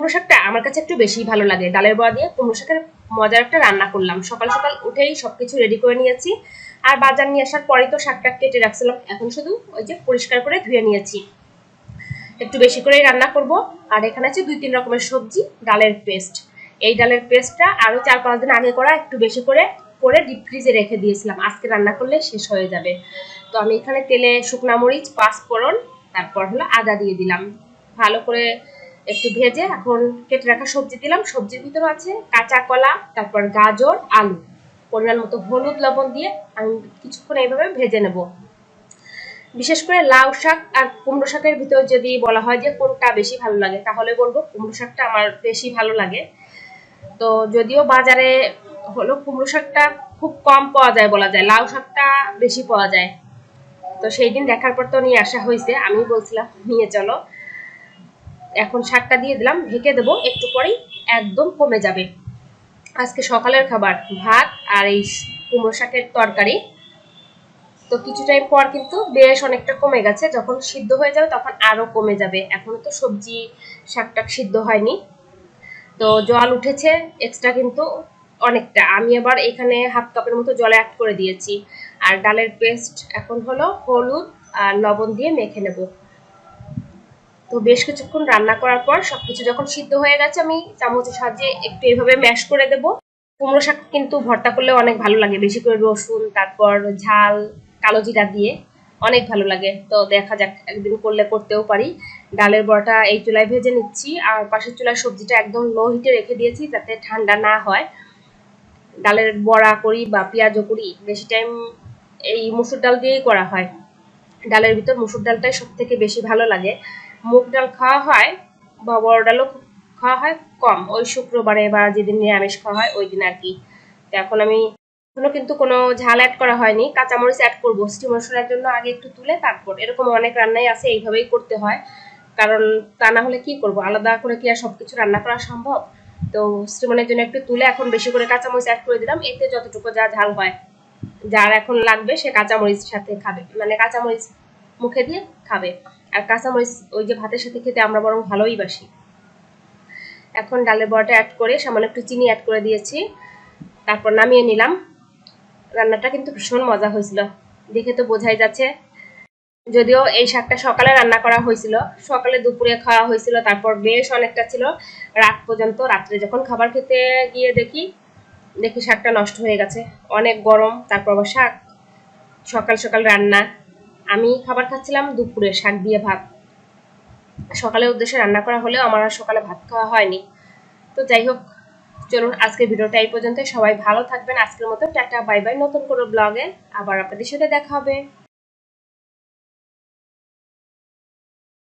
কুমড়ো শাকটা আমার কাছে একটু বেশি ভালো লাগে। ডালের বড়া দিয়ে কুমড়ো শাকের মজার একটা রান্না করলাম। সকাল সকাল উঠেই সবকিছু রেডি করে নিয়েছি। আর বাজার নিয়ে আসার পরেই তো শাকটা কেটে রাখছিলাম, এখন শুধু ওই যে পরিষ্কার করে ধুয়ে নিয়েছি। একটু বেশি করেই রান্না করব। আর এখানে আছে 2-3 রকমের সবজি, ডালের পেস্ট। এই ডালের পেস্টটা আরো 4-5 দিন আগে করা, একটু বেশি করে করে ডিপ ফ্রিজে রেখে দিয়েছিলাম, আজকে রান্না করলে শেষ হয়ে যাবে। তো আমি এখানে তেলে শুকনা মরিচ, পাঁচফোড়ন, তারপর হলো আদা দিয়ে দিলাম, ভালো করে একটু ভেজে এখন কেটে রাখা সবজি দিলাম। সবজির ভিতরে আছে কাঁচা কলা, তারপর গাজর, আলু। পরিমাণ মতো হলুদ, লবণ দিয়ে আমি কিছুক্ষণ এইভাবে ভেজে নেব। বিশেষ করে লাউ শাক আর কুমড়ো শাকের ভিতর যদি বলা হয় যে কোনটা বেশি ভালো লাগে, তাহলে বলবো কুমড়ো শাকটা আমার বেশি ভালো লাগে। তো যদিও বাজারে হলো কুমড়ো শাকটা খুব কম পাওয়া যায় বলা যায়, লাউ শাকটা বেশি পাওয়া যায়। তো সেই দিন দেখার পর তো নিয়ে আসা হয়েছে, আমি বলছিলাম নিয়ে চলো। এখন শাকটা দিয়ে দিলাম, ঢেকে দেবো, একটু পরেই একদম কমে যাবে। আজকে সকালের খাবার ভাত আর এই কুমড়ো শাকের তরকারি। তো কিছু টাইম পর কিন্তু বেশ অনেকটা কমে গেছে, যখন সিদ্ধ হয়ে যাবে তখন আরো কমে যাবে। এখনো তো সবজি শাকটা সিদ্ধ হয়নি, তো জল উঠেছে এক্সট্রা কিন্তু অনেকটা। আমি আবার এখানে হাফ কাপের মতো জল অ্যাড করে দিয়েছি। আর ডালের পেস্ট এখন হলো হলুদ আর লবণ দিয়ে মেখে নেব। তো বেশ কিছুক্ষণ রান্না করার পর সবকিছু যখন সিদ্ধ হয়ে গেছে, আমি চামচের সাহায্যে একটু এইভাবে ম্যাশ করে দেব। কুমড়ো শাক কিন্তু ভর্তা করলে অনেক ভালো লাগে, বেশি করে রসুন, তারপর ঝাল, কালো জিরা দিয়ে অনেক ভালো লাগে। তো দেখা যাক, একদিন করলে করতেও পারি। ডালের বড়াটা এই চুলায় ভেজে নিচ্ছি, আর পাশের চুলার সবজিটা একদম লো হিটে রেখে দিয়েছি যাতে ঠান্ডা না হয়। ডালের বড়া করি বা পেঁয়াজও করি, বেশি টাইম এই মুসুর ডাল দিয়েই করা হয়। ডালের ভিতর মুসুর ডালটাই সব থেকে বেশি ভালো লাগে। মুগ ডাল খাওয়া হয় বা বড় ডালও খাওয়া হয় কম, ওই শুক্রবারে বা যেদিন নিরামিষ খাওয়া হয় ওই দিন আর কি। তো এখন আমি এখনো কিন্তু কোনো ঝাল অ্যাড করা হয়নি, কাঁচামরিচ অ্যাড করবো স্টিম মশলার জন্য, আগে একটু তুলে তারপর। এরকম অনেক রান্নাই আছে, এইভাবেই করতে হয়, কারণ তা না হলে কি করবো, আলাদা করে কি আর সবকিছু রান্না করা সম্ভব। তো স্টিমনের জন্য একটু তুলে এখন বেশি করে কাঁচামরিচ অ্যাড করে দিলাম, এতে যতটুকু যা ঝাল হয়, যার এখন লাগবে সে কাঁচামরিচ সাথে খাবে, মানে কাঁচামরিচ মুখে দিয়ে খাবে। আর কাঁচামরিচ ওই যে ভাতের সাথে খেতে আমরা বরং ভালোই বাসি। এখন ডালের বড়াটা অ্যাড করে সামান্য একটু চিনি অ্যাড করে দিয়েছি, তারপর নামিয়ে নিলাম। রান্নাটা কিন্তু ভীষণ মজা হয়েছিল, দেখে তো বোঝাই যাচ্ছে। যদিও এই শাকটা সকালে রান্না করা হয়েছিল, সকালে দুপুরে খাওয়া হয়েছিল, তারপর বেশ অনেকটা ছিল রাত পর্যন্ত। রাত্রে যখন খাবার খেতে গিয়ে দেখি দেখি শাকটা নষ্ট হয়ে গেছে, অনেক গরম, তারপর আবার শাক, সকাল সকাল রান্না। আমি খাবার খাচ্ছিলাম দুপুরে শাক দিয়ে ভাত, সকালের উদ্দেশ্যে রান্না করা হলেও আমার আর সকালে ভাত খাওয়া হয়নি। তো যাই হোক, চলুন আজকের ভিডিওটা এই পর্যন্ত। সবাই ভালো থাকবেন, আজকের মতো টাটা বাই বাই। নতুন কোনো ব্লগে আবার আপনাদের সাথে দেখা হবে।